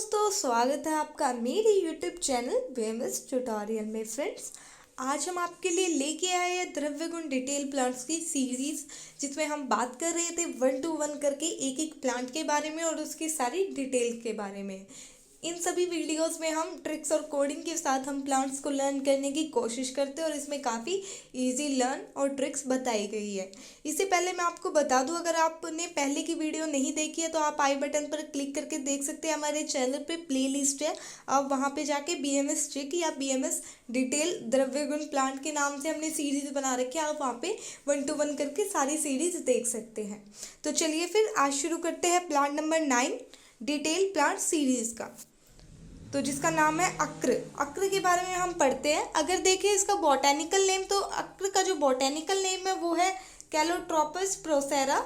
दोस्तों, स्वागत है आपका मेरे YouTube चैनल वेमस ट्यूटोरियल में। फ्रेंड्स, आज हम आपके लिए लेके आए हैं द्रव्य गुण डिटेल प्लांट्स की सीरीज, जिसमें हम बात कर रहे थे 1 to 1 करके एक एक प्लांट के बारे में और उसकी सारी डिटेल के बारे में। इन सभी वीडियोस में हम ट्रिक्स और कोडिंग के साथ हम प्लांट्स को लर्न करने की कोशिश करते हैं और इसमें काफ़ी इजी लर्न और ट्रिक्स बताई गई है। इससे पहले मैं आपको बता दूं, अगर आपने पहले की वीडियो नहीं देखी है तो आप आई बटन पर क्लिक करके देख सकते हैं। हमारे चैनल पे प्लेलिस्ट है, आप वहां पे जाके BMS ट्रिक या BMS डिटेल द्रव्य गुण प्लांट के नाम से हमने सीरीज बना रखी है, आप वहाँ पे 1 to 1 करके सारी सीरीज देख सकते हैं। तो चलिए फिर आज शुरू करते हैं plant number 9 detail plant series का, तो जिसका नाम है अक्र। अक्र के बारे में हम पढ़ते हैं। अगर देखें इसका बॉटेनिकल नेम, तो अक्र का जो बॉटेनिकल नेम है वो है कैलोट्रोपस प्रोसेरा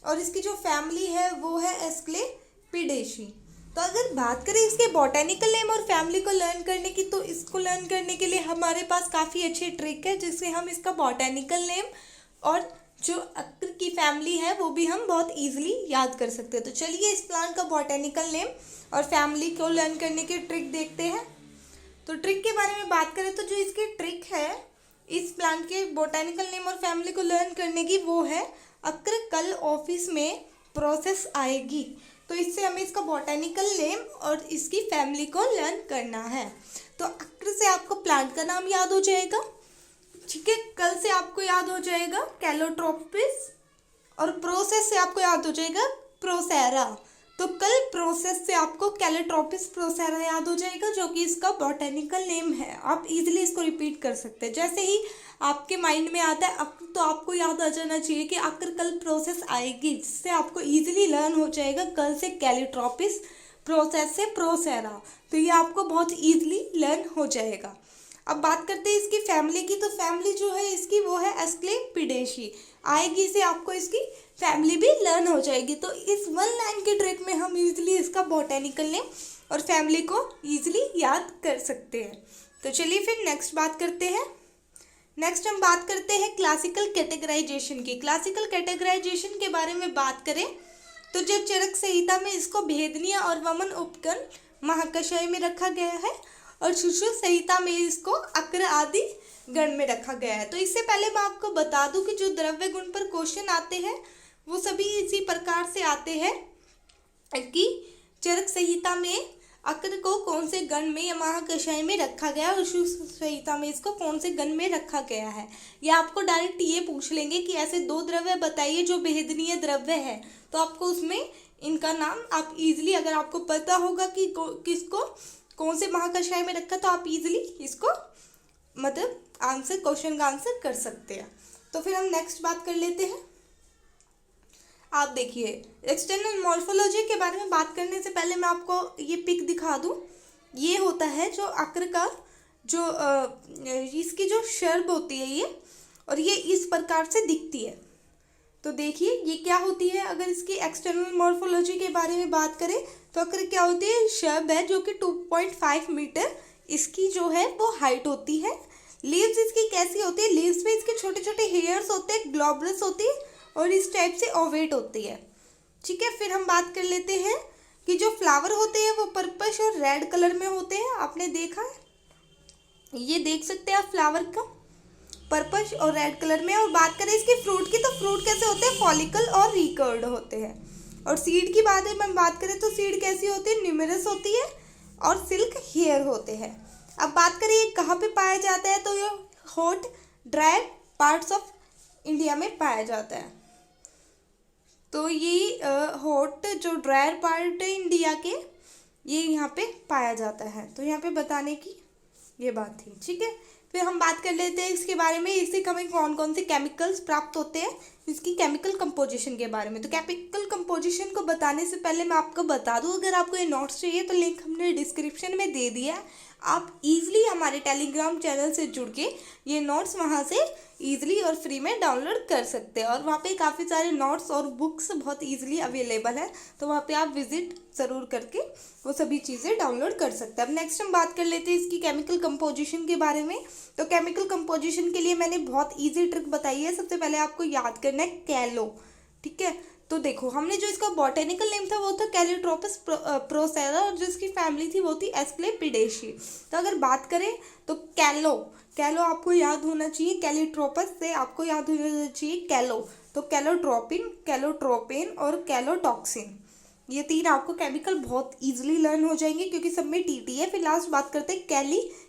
और इसकी जो फैमिली है वो है एस्क्लेपिडेशी। तो अगर बात करें इसके बॉटेनिकल नेम और फैमिली को लर्न करने की, तो इसको लर्न करने के लिए हमारे पास काफ़ी अच्छी ट्रिक है, जिससे हम इसका बॉटेनिकल नेम और जो अक्र की फैमिली है वो भी हम बहुत ईजिली याद कर सकते हैं। तो चलिए इस प्लांट का बॉटेनिकल नेम और फैमिली को लर्न करने की ट्रिक देखते हैं। तो ट्रिक के बारे में बात करें तो जो इसकी ट्रिक है इस प्लांट के बॉटेनिकल नेम और फैमिली को लर्न करने की, वो है अक्र कल ऑफिस में प्रोसेस आएगी। तो इससे हमें इसका बॉटेनिकल नेम और इसकी फैमिली को लर्न करना है। तो अक्र से आपको प्लांट का नाम याद हो जाएगा, ठीक है। कल से आपको याद हो जाएगा कैलोट्रोपिस और प्रोसेस से आपको याद हो जाएगा प्रोसेरा। तो कल प्रोसेस से आपको कैलोट्रोपिस प्रोसेरा याद हो जाएगा, जो कि इसका बॉटेनिकल नेम है। आप इजीली इसको रिपीट कर सकते हैं। जैसे ही आपके माइंड में आता है अक्र, तो आपको याद आ जाना चाहिए कि अक्र कल प्रोसेस आएगी, जिससे आपको इजीली लर्न हो जाएगा कल से कैलोट्रोपिस, प्रोसेस से प्रोसेरा। तो ये आपको बहुत ईजिली लर्न हो जाएगा। अब बात करते हैं इसकी फैमिली की। तो फैमिली जो है इसकी वो है एस्क्लेपिडेशी आएगी, से आपको इसकी फैमिली भी लर्न हो जाएगी। तो इस 1 लाइन की ट्रिक में हम इजीली इसका बॉटेनिकल नेम और फैमिली को इजीली याद कर सकते हैं। तो चलिए फिर नेक्स्ट बात करते हैं। नेक्स्ट हम बात करते हैं क्लासिकल कैटेगराइजेशन की। क्लासिकल कैटेगराइजेशन के बारे में बात करें तो जो चरक संहिता में इसको भेदनीय और वमन उपगण महाकशय में रखा गया है और शिशु संहिता में इसको अक्र आदि गण में रखा गया है। तो इससे पहले मैं आपको बता दूं कि जो द्रव्य गुण पर क्वेश्चन आते हैं वो सभी इसी प्रकार से आते हैं कि चरक संहिता में अक्र को कौन से गण में या महाकशय में रखा गया है और शिशु संहिता में इसको कौन से गण में रखा गया है। या आपको डायरेक्ट ये पूछ लेंगे कि ऐसे 2 द्रव्य बताइए जो भेदनीय द्रव्य है, तो आपको उसमें इनका नाम आप इजीली, अगर आपको पता होगा कि किसको कौन से महाकशय में रखा, तो आप इजीली इसको मतलब आंसर, क्वेश्चन का आंसर कर सकते हैं। तो फिर हम नेक्स्ट बात कर लेते हैं। आप देखिए एक्सटर्नल मॉर्फोलॉजी के बारे में बात करने से पहले मैं आपको ये पिक दिखा दूं। ये होता है जो अक्र का जो इसकी जो शर्ब होती है ये, और ये इस प्रकार से दिखती है। तो देखिए ये क्या होती है। अगर इसकी एक्सटर्नल मॉर्फोलॉजी के बारे में बात करें तो अक्र क्या होती है, शर्ब है जो कि 2.5 मीटर इसकी जो है वो हाइट होती है। लीव्स इसकी कैसी होती है, लीव्स में इसके छोटे छोटे हेयर्स होते हैं, ग्लोबुलस होती है और इस टाइप से ओवेट होती है, ठीक है। फिर हम बात कर लेते हैं कि जो फ्लावर होते हैं वो पर्पल और रेड कलर में होते हैं। आपने देखा है, ये देख सकते हैं आप फ्लावर का पर्पल और रेड कलर में। और बात करें इसके फ्रूट की, तो फ्रूट कैसे होते हैं, फॉलिकल और रिकर्ड होते हैं। और सीड की बात करें तो सीड कैसी होती है, न्यूमेरस होती है और सिल्क हेयर होते हैं। अब बात करें ये कहाँ पे पाया जाता है, तो ये hot dry parts of India में पाया जाता है। तो ये हॉट जो ड्राई पार्ट है इंडिया के, ये यहाँ पे पाया जाता है। तो यहाँ पे बताने की ये बात थी, ठीक है। फिर हम बात कर लेते हैं इसके बारे में, इससे हमें कौन कौन से केमिकल्स प्राप्त होते हैं, इसकी केमिकल कंपोजिशन के बारे में। तो केमिकल कंपोजिशन को बताने से पहले मैं आपको बता दूं, अगर आपको ये नोट्स चाहिए तो लिंक हमने डिस्क्रिप्शन में दे दिया है। आप इजीली हमारे टेलीग्राम चैनल से जुड़ के ये नोट्स वहाँ से इजीली और फ्री में डाउनलोड कर सकते हैं। और वहाँ पे काफ़ी सारे नोट्स और बुक्स बहुत इजीली अवेलेबल है, तो वहाँ पे आप विजिट ज़रूर करके वो सभी चीज़ें डाउनलोड कर सकते हैं। अब नेक्स्ट हम बात कर लेते हैं इसकी केमिकल कंपोजिशन के बारे में। तो केमिकल कंपोजिशन के लिए मैंने बहुत ईजी ट्रिक बताई है। सबसे पहले आपको याद करना है कैलो, ठीक है। तो देखो हमने जो इसका बॉटेनिकल नेम था वो था कैलिट्रोपस प्रोसेरा और जो इसकी फैमिली थी वो थी एस्क्लेपिडेशी। तो अगर बात करें तो कैलो आपको याद होना चाहिए, कैलिट्रोपस से आपको याद होना चाहिए कैलो। तो कैलोट्रोपिन और कैलोटॉक्सिन, ये तीन आपको केमिकल बहुत इजीली लर्न हो जाएंगे क्योंकि सब में टीटी है। फिर लास्ट बात करते हैं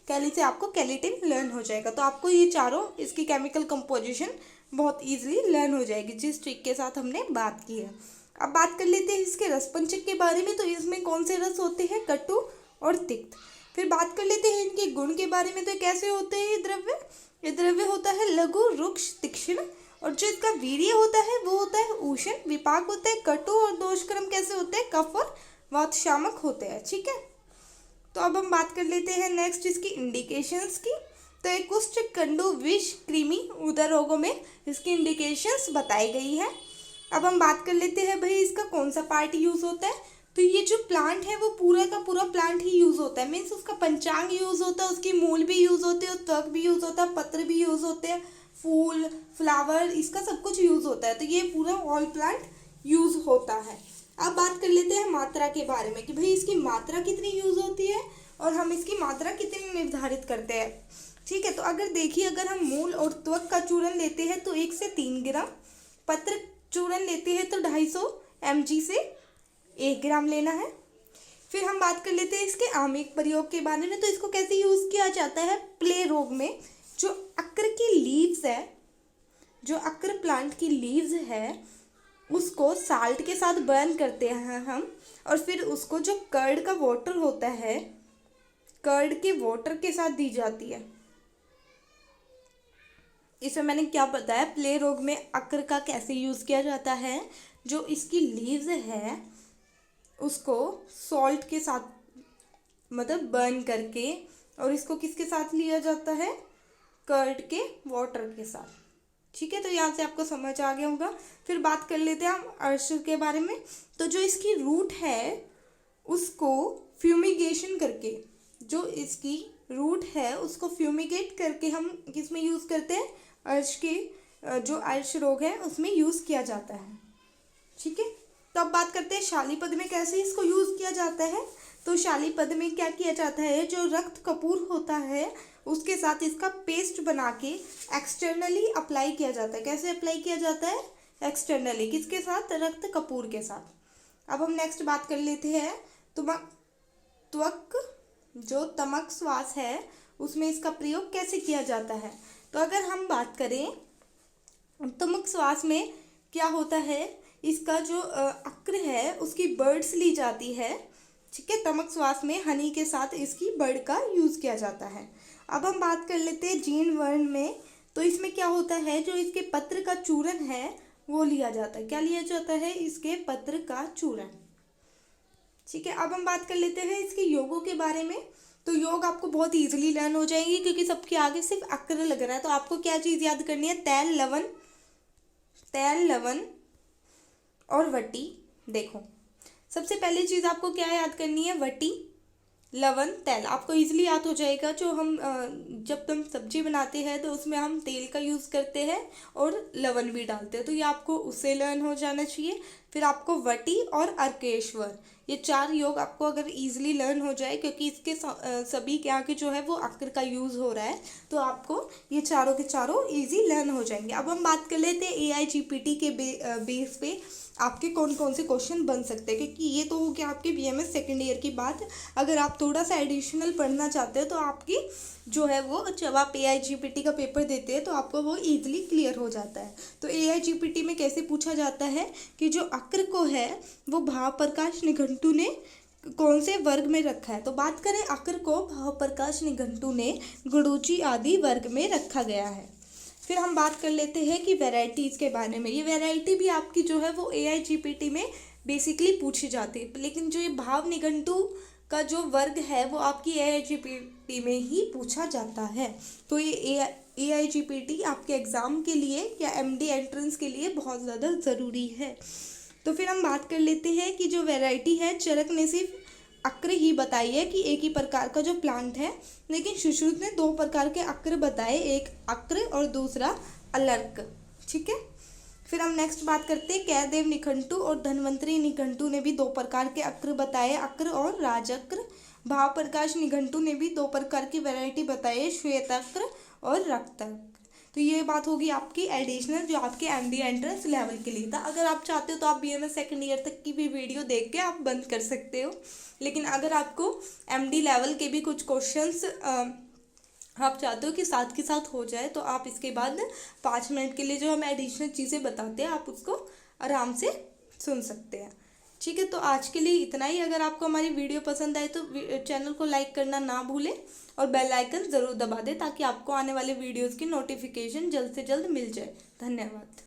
कैली से आपको कैलिटिन लर्न हो जाएगा। तो आपको ये चारों इसकी केमिकल कंपोजिशन बहुत इजीली लर्न हो जाएगी जिस ट्रिक के साथ हमने बात की है। अब बात कर लेते हैं इसके रसपंचक के बारे में। तो इसमें कौन से रस होते हैं, कटु और तिक्त। फिर बात कर लेते हैं इनके गुण के बारे में। तो कैसे होते हैं ये द्रव्य होता है लघु, रुक्ष, तीक्ष्ण, और जो इसका वीर्य होता है वो होता है उष्ण, विपाक होता है कटु, और दोषक्रम कैसे होते हैं, कफ और वात शामक होते हैं। ठीक है, तो अब हम बात कर लेते हैं नेक्स्ट इसकी इंडिकेशंस की। तो एक कुष्ठ, कंडु, विष, कृमि, उदर रोगों में इसकी इंडिकेशंस बताई गई है। अब हम बात कर लेते हैं भाई इसका कौन सा पार्ट यूज होता है। तो ये जो प्लांट है वो पूरा का पूरा प्लांट ही यूज होता है, मीन्स उसका पंचांग यूज होता है, उसकी मूल भी यूज होते हैं, त्वक भी यूज होता है, पत्र भी यूज होते हैं, फूल, फ्लावर, इसका सब कुछ यूज होता है। तो ये पूरा ऑल प्लांट यूज होता है। अब बात कर लेते हैं मात्रा के बारे में कि भाई इसकी मात्रा कितनी यूज होती है और हम इसकी मात्रा कितनी निर्धारित करते हैं। ठीक है, तो अगर देखिए अगर हम मूल और त्वक का चूर्ण लेते हैं तो 1 से 3 ग्राम, पत्र चूर्ण लेते हैं तो 250 mg से 1 ग्राम लेना है। फिर हम बात कर लेते हैं इसके आमिक प्रयोग के बारे में। तो इसको कैसे यूज किया जाता है, प्ले रोग में जो अक्र की लीव्स है, जो अक्र प्लांट की लीव्स है उसको साल्ट के साथ बर्न करते हैं हम, और फिर उसको जो कर्ड का वाटर होता है, कर्ड के वाटर के साथ दी जाती है। इसमें मैंने क्या बताया, प्ले रोग में अक्र का कैसे यूज किया जाता है, जो इसकी लीव्स है उसको सॉल्ट के साथ मतलब बर्न करके, और इसको किसके साथ लिया जाता है, कर्ड के वाटर के साथ। ठीक है, तो यहाँ से आपको समझ आ गया होगा। फिर बात कर लेते हैं हम अर्श के बारे में। तो जो इसकी रूट है उसको फ्यूमिगेशन करके, जो इसकी रूट है उसको फ्यूमिगेट करके हम किसमें यूज़ करते हैं, अर्श के जो अर्श रोग है उसमें यूज़ किया जाता है। ठीक है, तो अब बात करते हैं शालीपद में कैसे इसको यूज़ किया जाता है। तो शालीपद में क्या किया जाता है, जो रक्त कपूर होता है उसके साथ इसका पेस्ट बना के एक्सटर्नली अप्लाई किया जाता है। कैसे अप्लाई किया जाता है, एक्सटर्नली, किसके साथ, रक्त कपूर के साथ। अब हम नेक्स्ट बात कर लेते हैं त्वक, जो तमक श्वास है उसमें इसका प्रयोग कैसे किया जाता है। तो अगर हम बात करें तमक श्वास में क्या होता है, इसका जो अक्र है उसकी बर्ड्स ली जाती है। ठीक है, तमक श्वास में हनी के साथ इसकी बर्ड का यूज़ किया जाता है। अब हम बात कर लेते हैं जीन वर्ण में। तो इसमें क्या होता है, जो इसके पत्र का चूर्ण है वो लिया जाता है। क्या लिया जाता है, इसके पत्र का चूर्ण। ठीक है, अब हम बात कर लेते हैं इसके योगों के बारे में। तो योग आपको बहुत इजीली लर्न हो जाएंगे क्योंकि सबके आगे सिर्फ अक्र लग रहा है। तो आपको क्या चीज़ याद करनी है, तैल, लवण और वटी। देखो सबसे पहली चीज़ आपको क्या याद करनी है, वटी, लवण, तेल। आपको इजीली याद हो जाएगा। जो हम जब हम सब्जी बनाते हैं तो उसमें हम तेल का यूज़ करते हैं और लवण भी डालते हैं, तो ये आपको उससे लर्न हो जाना चाहिए। फिर आपको वटी और अर्केश्वर, ये 4 योग आपको अगर इजीली लर्न हो जाए क्योंकि इसके सभी के आगे जो है वो अक्र का यूज़ हो रहा है, तो आपको ये चारों के चारों इजी लर्न हो जाएंगे। अब हम बात कर लेते हैं AIGPT के बेस पे आपके कौन कौन से क्वेश्चन बन सकते हैं, क्योंकि ये तो हो गया आपके BMS सेकेंड ईयर की बात। अगर आप थोड़ा सा एडिशनल पढ़ना चाहते हो तो आपकी जो है वो जब आप AIGPT का पेपर देते हैं तो आपको वो ईजिली क्लियर हो जाता है। तो AIGPT में कैसे पूछा जाता है कि जो अक्र को है वो भाव प्रकाश निघंटु ने कौन से वर्ग में रखा है। तो बात करें अक्र को भाव प्रकाश निघंटु ने गुडुची आदि वर्ग में रखा गया है। फिर हम बात कर लेते हैं कि वैरायटीज़ के बारे में। ये वैरायटी भी आपकी जो है वो AIGPT में बेसिकली पूछी जाती है, लेकिन जो ये भाव निघंटु का जो वर्ग है वो आपकी AIGPT में ही पूछा जाता है। तो ये AIGPT आपके एग्ज़ाम के लिए या MD एंट्रेंस के लिए बहुत ज़्यादा ज़रूरी है। तो फिर हम बात कर लेते हैं कि जो वैरायटी है, चरक ने सिर्फ अक्र ही बताई है कि एक ही प्रकार का जो प्लांट है, लेकिन सुश्रुत ने 2 प्रकार के अक्र बताए, एक अक्र और दूसरा अलर्क। ठीक है, फिर हम नेक्स्ट बात करते हैं, कैदेव निघंटु और धन्वंतरी निघंटु ने भी दो प्रकार के अक्र बताए, अक्र और राजअक्र। भाव प्रकाश निघंटु ने भी दो प्रकार की वैरायटी बताई, श्वेताक्र और रक्ताक्र। तो ये बात होगी आपकी एडिशनल, जो आपके एमडी एंट्रेंस लेवल के लिए था। अगर आप चाहते हो तो आप बीएमएस सेकंड ईयर तक की भी वीडियो देख के आप बंद कर सकते हो, लेकिन अगर आपको एमडी लेवल के भी कुछ क्वेश्चंस आप चाहते हो कि साथ के साथ हो जाए, तो आप इसके बाद 5 मिनट के लिए जो हम एडिशनल चीज़ें बताते हैं आप उसको आराम से सुन सकते हैं। ठीक है, तो आज के लिए इतना ही। अगर आपको हमारी वीडियो पसंद आए तो चैनल को लाइक करना ना भूलें और बेल आइकन ज़रूर दबा दें, ताकि आपको आने वाले वीडियोज़ की नोटिफिकेशन जल्द से जल्द मिल जाए। धन्यवाद।